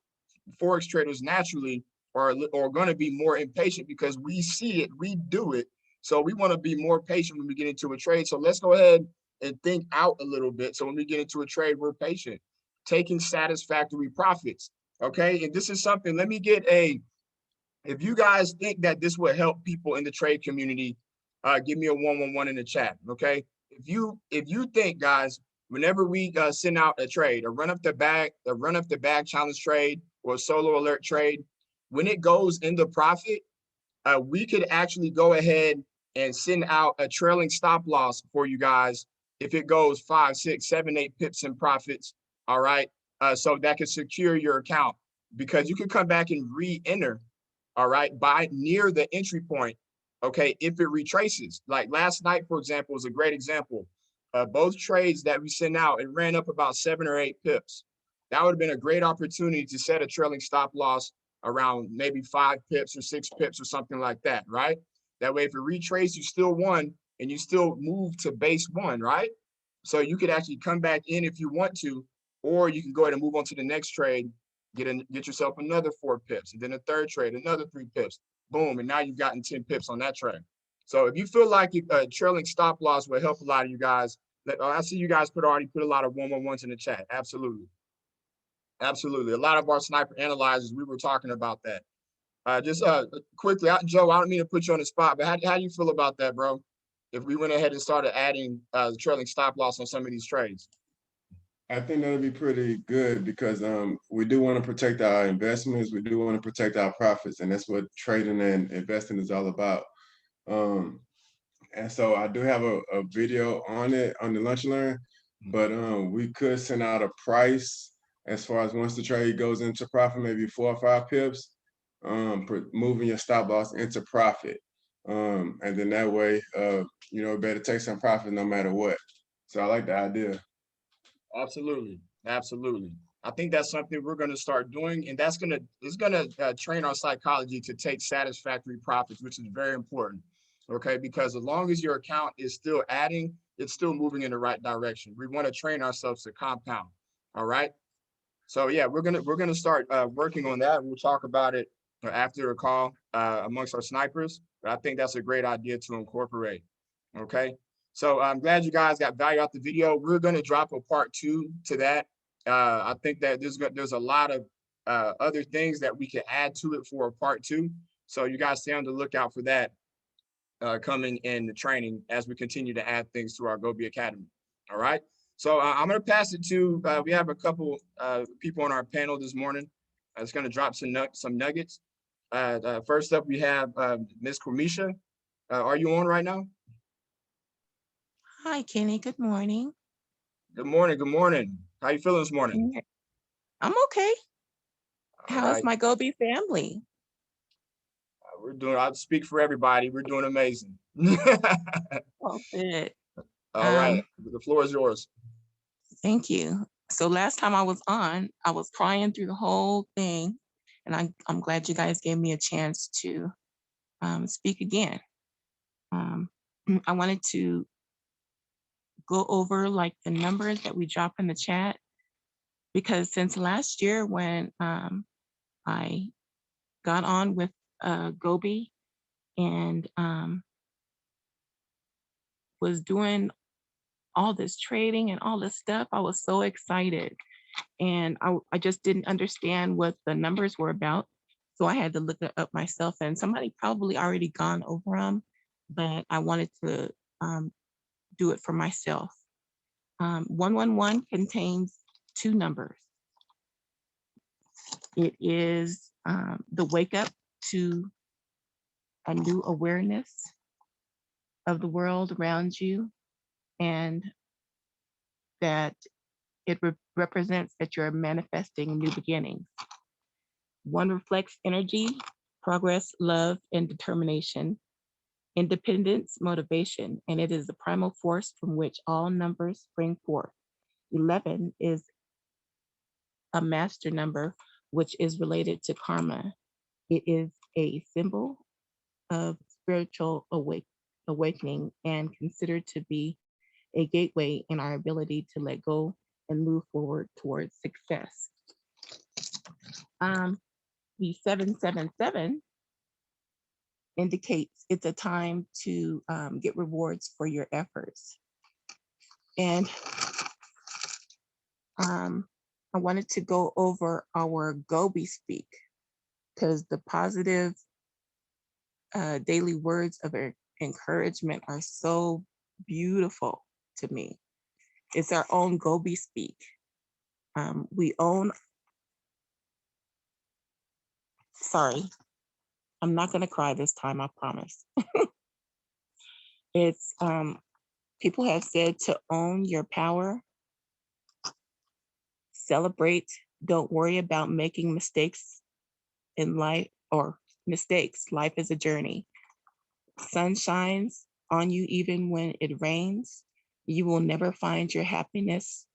Forex traders naturally are going to be more impatient because we see it, we do it. So we want to be more patient when we get into a trade. So let's go ahead and think out a little bit. So when we get into a trade, we're patient, taking satisfactory profits. Okay. And this is something, let me get if you guys think that this will help people in the trade community, give me a 111 in the chat. Okay. If you think, guys, whenever we send out a trade, a run up the bag challenge trade or a solo alert trade, when it goes into profit, we could actually go ahead and send out a trailing stop loss for you guys if it goes 5, 6, 7, 8 pips in profits. All right. So that could secure your account, because you could come back and re-enter, all right, by near the entry point. Okay, if it retraces, like last night, for example, was a great example. Both trades that we sent out, it ran up about 7 or 8 pips. That would have been a great opportunity to set a trailing stop loss around maybe 5 pips or 6 pips or something like that, right? That way, if it retraces, you still won and you still move to base 1, right? So you could actually come back in if you want to, or you can go ahead and move on to the next trade, get yourself another 4 pips, and then a third trade, another 3 pips, boom, and now you've gotten 10 pips on that trade. So if you feel like a trailing stop loss will help a lot of you guys, I see you guys already put a lot of 111s in the chat. Absolutely. Absolutely. A lot of our sniper analyzers, we were talking about that. Just quickly, Joe, I don't mean to put you on the spot, but how do you feel about that, bro? If we went ahead and started adding the trailing stop loss on some of these trades? I think that'll be pretty good because we do want to protect our investments. We do want to protect our profits, and that's what trading and investing is all about. And so I do have a video on it on the Lunch Learn, but we could send out a price as far as once the trade goes into profit, maybe 4 or 5 pips, moving your stop loss into profit. And then that way, better take some profit no matter what. So I like the idea. Absolutely. Absolutely. I think that's something we're going to start doing, and it's going to train our psychology to take satisfactory profits, which is very important. Okay, because as long as your account is still adding, it's still moving in the right direction. We want to train ourselves to compound. All right. So yeah, we're gonna start working on that. We'll talk about it after the call amongst our snipers. But I think that's a great idea to incorporate. Okay. So I'm glad you guys got value out the video. We're gonna drop a part 2 to that. I think that there's a lot of other things that we can add to it for a part 2. So you guys stay on the lookout for that coming in the training as we continue to add things to our G.O.B.E Academy. All right. So I'm going to pass it to, we have a couple people on our panel this morning. It's going to drop some nuggets. First up, we have Ms. Kamisha. Are you on right now? Hi, Kenny. Good morning. Good morning. Good morning. How you feeling this morning? I'm okay. How's my G.O.B.E family? We're doing, I'll speak for everybody. We're doing amazing. Oh, good. All right. The floor is yours. Thank you. So last time I was on, I was crying through the whole thing, and I'm glad you guys gave me a chance to speak again. I wanted to go over like the numbers that we drop in the chat, because since last year when I got on with G.O.B.E and was doing all this trading and all this stuff, I was so excited. And I just didn't understand what the numbers were about. So I had to look it up myself, and somebody probably already gone over them, but I wanted to do it for myself. 111 contains 2 numbers. It is the wake up to a new awareness of the world around you, and that it represents that you're manifesting new beginnings. 1 reflects energy, progress, love, and determination, independence, motivation, and it is the primal force from which all numbers spring forth. 11 is a master number, which is related to karma. It is a symbol of spiritual awakening and considered to be a gateway in our ability to let go and move forward towards success. The 777 indicates it's a time to get rewards for your efforts. And I wanted to go over our G.O.B.E speak, because the positive daily words of encouragement are so beautiful to me. It's our own G.O.B.E speak. We own, sorry, I'm not gonna cry this time, I promise. It's, people have said to own your power, celebrate, don't worry about making mistakes in life or mistakes. Life is a journey. Sun shines on you even when it rains. You will never find your happiness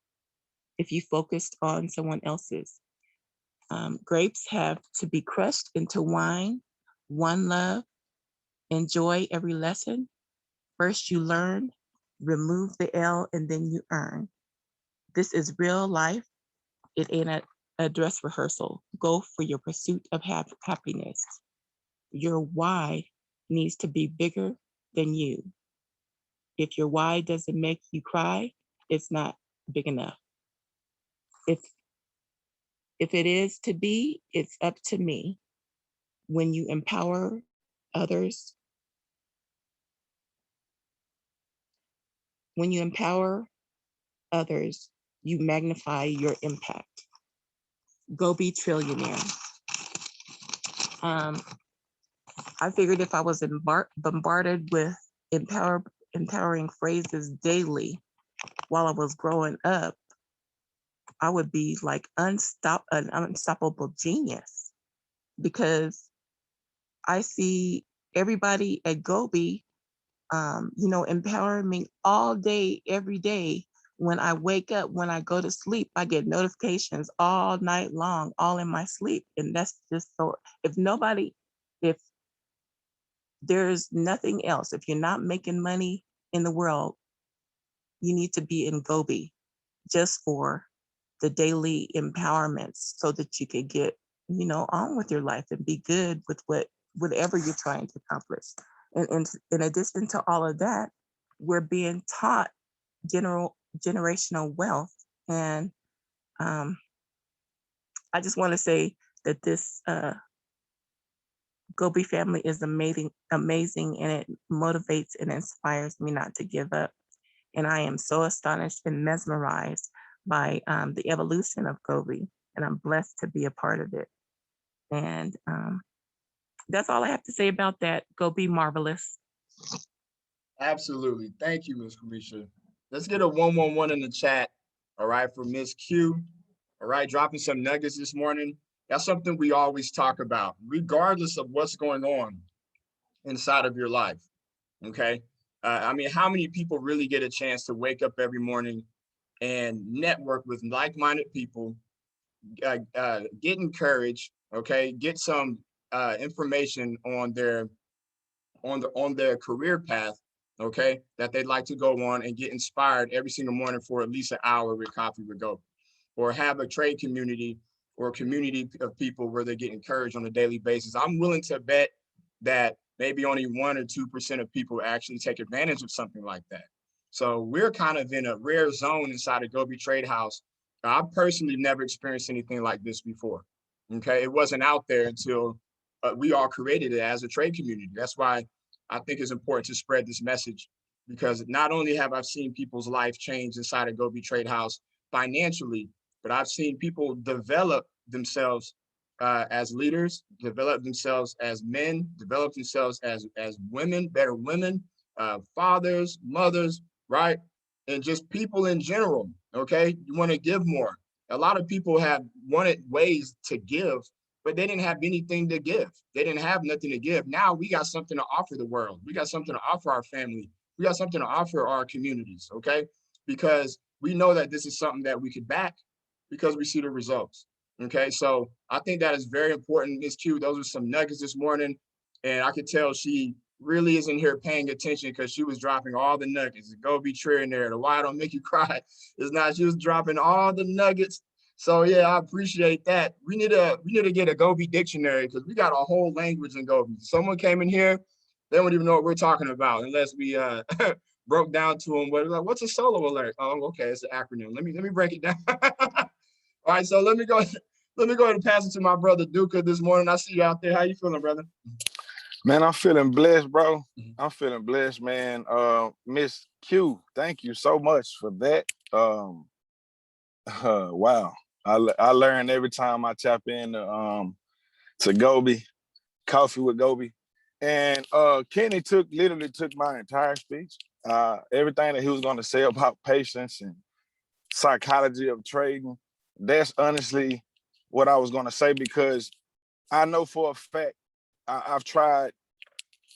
if you focused on someone else's. Grapes have to be crushed into wine. One love, enjoy every lesson. First you learn, remove the L, and then you earn. This is real life. It ain't a dress rehearsal. Go for your pursuit of happiness. Your why needs to be bigger than you. If your why doesn't make you cry, it's not big enough. If it is to be, it's up to me. When you empower others, you magnify your impact. Go be trillionaire. I figured if I was bombarded with empowering phrases daily while I was growing up, I would be like an unstoppable genius, because I see everybody at G.O.B.E, empowering me all day, every day. When I wake up, when I go to sleep, I get notifications all night long, all in my sleep. And that's just so, if there's nothing else, if you're not making money in the world, you need to be in G.O.B.E just for the daily empowerments, so that you could get, on with your life and be good with whatever you're trying to accomplish. And in addition to all of that, we're being taught generational wealth. And I just want to say that this G.O.B.E family is amazing, and it motivates and inspires me not to give up. And I am so astonished and mesmerized by the evolution of G.O.B.E, and I'm blessed to be a part of it. And that's all I have to say about that. Go be marvelous. Absolutely. Thank you, Ms. Kamisha. Let's get a 111 in the chat, all right, for Ms. Q. All right, dropping some nuggets this morning. That's something we always talk about, regardless of what's going on inside of your life, okay? I mean, how many people really get a chance to wake up every morning and network with like-minded people, get encouraged, okay, get some information on their career path, okay, that they'd like to go on, and get inspired every single morning for at least an hour with Coffee with Go, or have a trade community or a community of people where they get encouraged on a daily basis. I'm willing to bet that maybe only 1 or 2% of people actually take advantage of something like that. So we're kind of in a rare zone inside of G.O.B.E Trade House. I personally never experienced anything like this before. Okay, it wasn't out there until we all created it as a trade community. That's why I think it's important to spread this message, because not only have I seen people's life change inside of G.O.B.E Trade House financially, but I've seen people develop themselves as leaders, develop themselves as men, develop themselves as women, better women, fathers, mothers, right? And just people in general, okay? You want to give more. A lot of people have wanted ways to give, but they didn't have anything to give. They didn't have nothing to give. Now we got something to offer the world. We got something to offer our family. We got something to offer our communities, okay? Because we know that this is something that we could back, because we see the results. Okay, so I think that is very important. Ms. Q, those are some nuggets this morning, and I could tell she really isn't here paying attention, because she was dropping all the nuggets. The Go be trillionaire, the why don't make you cry. It's not, she was dropping all the nuggets. So yeah, I appreciate that. We need to get a G.O.B.E dictionary because we got a whole language in G.O.B.E. Someone came in here, they don't even know what we're talking about unless we broke down to them. What's a solo alert? Oh, okay, it's an acronym. Let me break it down. All right, so let me go ahead and pass it to my brother Duca this morning. I see you out there. How you feeling, brother? Man, I'm feeling blessed, bro. I'm feeling blessed, man. Miss Q, thank you so much for that. Wow. I learn every time I tap in to G.O.B.E, Coffee with G.O.B.E. And Kenny literally took my entire speech. Everything that he was gonna say about patience and psychology of trading, that's honestly what I was gonna say, because I know for a fact I've tried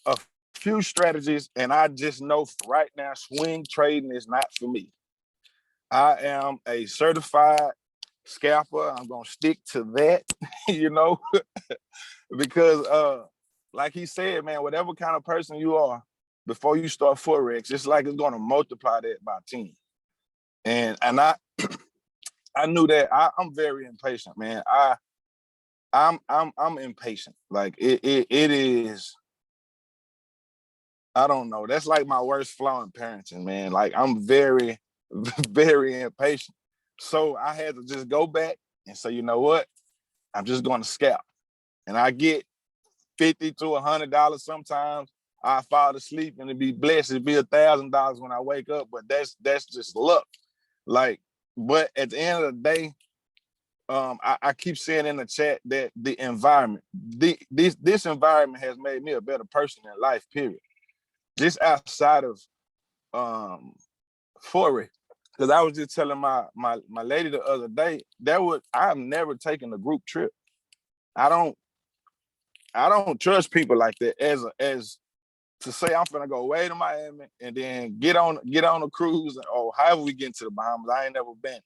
a few strategies and I just know right now swing trading is not for me. I am a certified scalper. I'm gonna stick to that, you know, because like he said, man, whatever kind of person you are, before you start Forex, it's like it's gonna multiply that by 10. And I knew that. I'm very impatient, man. I'm impatient. Like it is, I don't know. That's like my worst flaw in parenting, man. Like I'm very, very impatient. So I had to just go back and say, you know what? I'm just going to scalp. And I get $50 to $100 sometimes. I fall asleep and it'd be blessed. It'd be $1,000 when I wake up, but that's just luck. Like, but at the end of the day, I keep saying in the chat that the environment, this environment has made me a better person in life, period. Just outside of Forex. Because I was just telling my lady the other day, I've never taken a group trip. I don't trust people like that as to say I'm gonna go way to Miami and then get on a cruise or however we get into the Bahamas. I ain't never been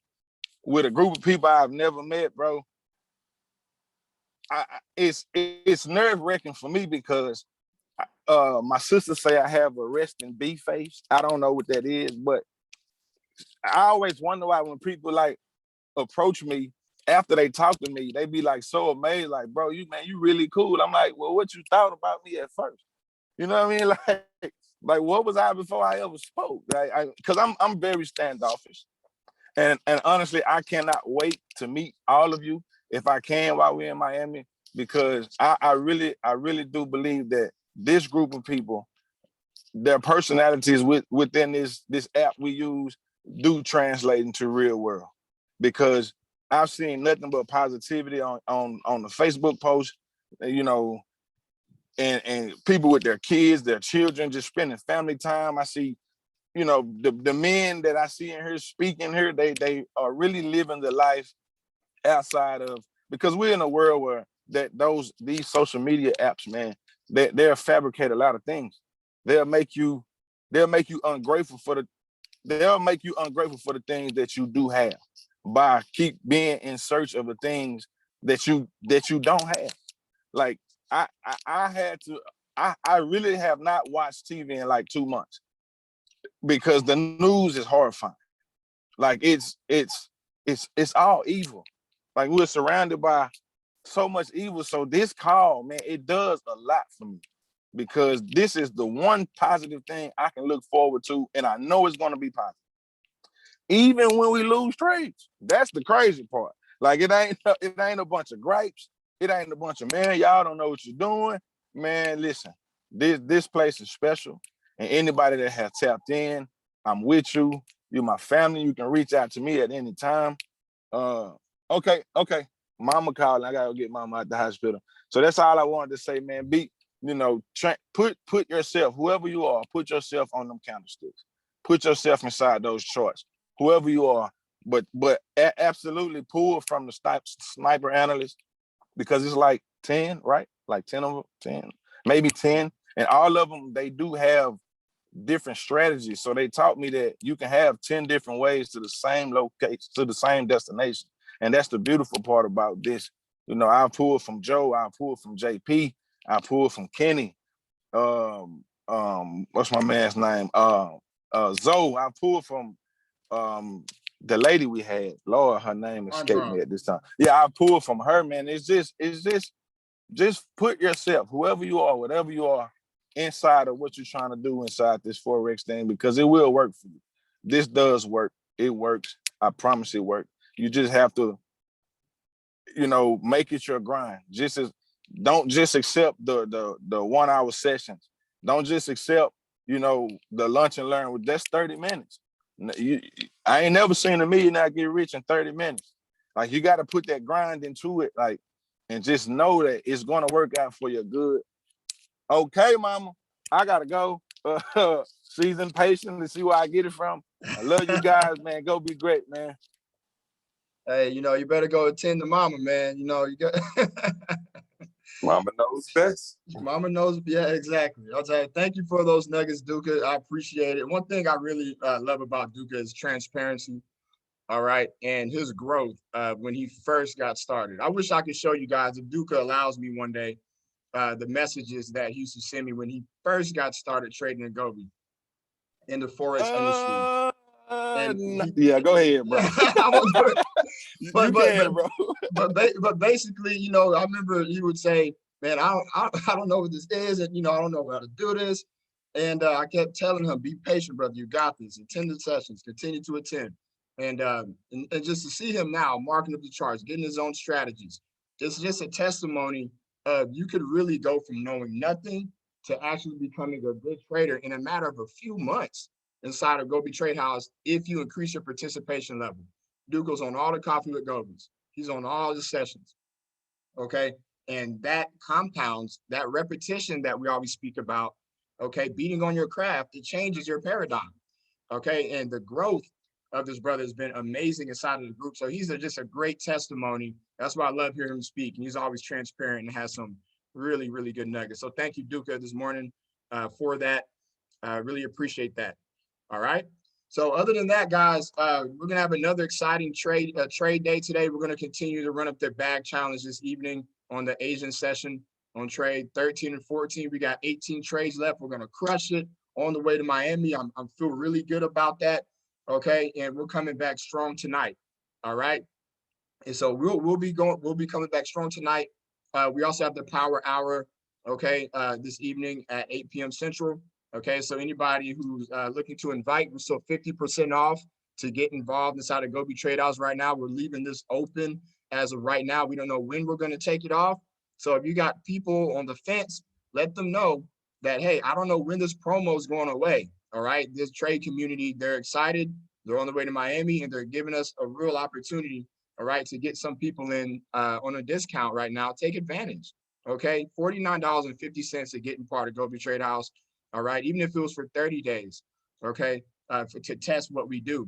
with a group of people I've never met, bro. It's nerve wracking for me because my sister say I have a resting B face. I don't know what that is, but I always wonder why when people like approach me after they talk to me, they be like so amazed, like, bro, you really cool. I'm like, well, what you thought about me at first? You know what I mean? Like what was I before I ever spoke? Like, because I'm very standoffish, and honestly, I cannot wait to meet all of you if I can while we're in Miami, because I really do believe that this group of people, their personalities within this app we use do translate into real world, because I've seen nothing but positivity on the Facebook post, you know, and people with their kids, their children, just spending family time. I see, you know, the men that I see in here speaking here, they are really living the life outside of, because we're in a world where these social media apps, man, they'll fabricate a lot of things. They'll make you ungrateful for the things that you do have by keep being in search of the things that you don't have. Like I really have not watched TV in like 2 months because the news is horrifying. Like it's all evil. Like we're surrounded by so much evil. So this call, man, it does a lot for me, because this is the one positive thing I can look forward to, and I know it's going to be positive. Even when we lose trades, that's the crazy part. Like it ain't a bunch of gripes. It ain't a bunch of, man, y'all don't know what you're doing. Man, listen, this place is special, and anybody that has tapped in, I'm with you. You're my family. You can reach out to me at any time. Okay. Mama calling. I gotta get mama out the hospital. So that's all I wanted to say, man. Put yourself, whoever you are, put yourself on them candlesticks. Put yourself inside those charts, whoever you are. But absolutely pull from the sniper analyst, because it's like 10, right? Like 10 of them, 10, maybe 10. And all of them, they do have different strategies. So they taught me that you can have 10 different ways to the same location, to the same destination. And that's the beautiful part about this. You know, I pulled from Joe, I pulled from JP, I pulled from Kenny. What's my man's name? Zoe, I pulled from the lady we had, Lord, her name escaped Andra. me at this time. Yeah, I pulled from her, man. It's just put yourself, whoever you are, whatever you are, inside of what you're trying to do inside this Forex thing, because it will work for you. This does work. It works. I promise it works. You just have to, make it your grind. Don't just accept the 1 hour sessions. Don't just accept, the lunch and learn. That's 30 minutes. I ain't never seen a millionaire get rich in 30 minutes. Like, you got to put that grind into it, like, and just know that it's gonna work out for your good. Okay, mama, I gotta go. Season patient to see where I get it from. I love you guys, man. Go be great, man. Hey, you better go attend to mama, man. You got Mama knows best. mama knows. Yeah, exactly. I'll tell you, thank you for those nuggets, Duka. I appreciate it. One thing I really love about Duka is transparency. All right, and his growth when he first got started. I wish I could show you guys, if Duka allows me one day, the messages that he used to send me when he first got started trading in G.O.B.E in the Forex industry. And Yeah, go ahead, bro. I won't do it. You can, bro. But basically, I remember he would say, "Man, I don't know what this is, and I don't know how to do this." And I kept telling him, "Be patient, brother. You got this. Attend the sessions. Continue to attend." And just to see him now marking up the charts, getting his own strategies, it's just a testimony of you could really go from knowing nothing to actually becoming a good trader in a matter of a few months inside of G.O.B.E Trade House if you increase your participation level. Duke's on all the coffee with G.O.B.Es. He's on all the sessions, okay? And that compounds, that repetition that we always speak about, okay? Beating on your craft, it changes your paradigm, okay? And the growth of this brother has been amazing inside of the group. So he's just a great testimony. That's why I love hearing him speak. And he's always transparent and has some really, really good nuggets. So thank you, Duka, this morning for that. I really appreciate that. All right. So other than that, guys, we're gonna have another exciting trade day today. We're gonna continue to run up their bag challenge this evening on the Asian session on trade 13 and 14. We got 18 trades left. We're gonna crush it on the way to Miami. I'm feel really good about that. Okay, and we're coming back strong tonight. All right, and so we'll be coming back strong tonight. We also have the power hour. Okay, this evening at 8 p.m. Central. Okay, so anybody who's looking to invite, we're still 50% off to get involved inside of G.O.B.E Trade House right now. We're leaving this open as of right now. We don't know when we're going to take it off. So if you got people on the fence, let them know that, hey, I don't know when this promo is going away. All right, this trade community, they're excited. They're on the way to Miami, and they're giving us a real opportunity, all right, to get some people in on a discount right now. Take advantage. Okay, $49.50 to get in part of G.O.B.E Trade House. All right, even if it was for 30 days, okay, to test what we do.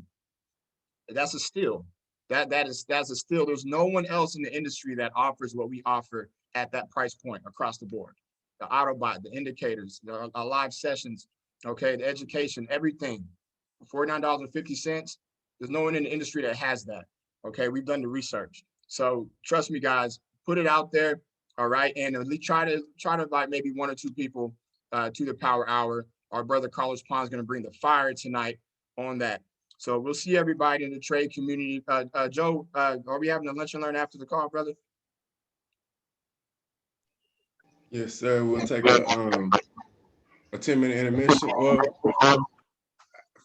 That's a steal. That's a steal. There's no one else in the industry that offers what we offer at that price point across the board. The Autobot, the indicators, our live sessions, okay, the education, everything. $49.50. There's no one in the industry that has that. Okay, we've done the research. So trust me, guys, put it out there. All right, and at least try to invite maybe one or two people to the power hour. Our brother Carlos Pond is going to bring the fire tonight on that. So we'll see everybody in the trade community. Joe, are we having a lunch and learn after the call, brother? Yes, sir. We'll take a 10-minute intermission. Well,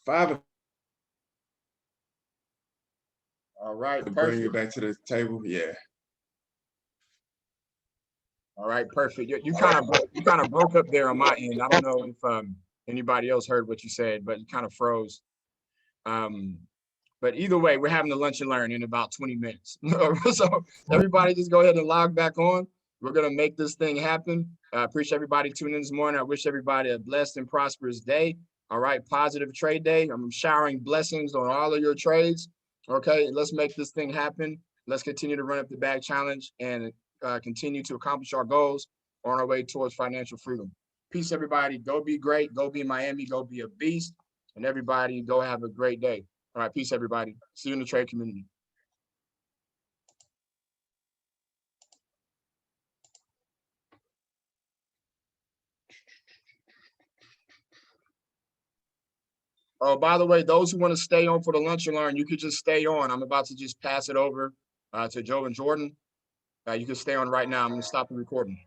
5. All right, Bring perfect. it back to the table. Yeah. All right, perfect. You kind of broke up there on my end. I don't know if anybody else heard what you said, but you kind of froze. But either way, we're having the lunch and learn in about 20 minutes. So everybody just go ahead and log back on. We're going to make this thing happen. I appreciate everybody tuning in this morning. I wish everybody a blessed and prosperous day. All right, positive trade day. I'm showering blessings on all of your trades. Okay, let's make this thing happen. Let's continue to run up the bag challenge and continue to accomplish our goals on our way towards financial freedom. Peace, everybody. Go be great. Go be Miami. Go be a beast. And everybody, go have a great day. All right, peace, everybody. See you in the trade community. Oh, by the way, those who want to stay on for the lunch and learn, you could just stay on. I'm about to just pass it over to Joe and Jordan. You can stay on right now. I'm going to stop the recording.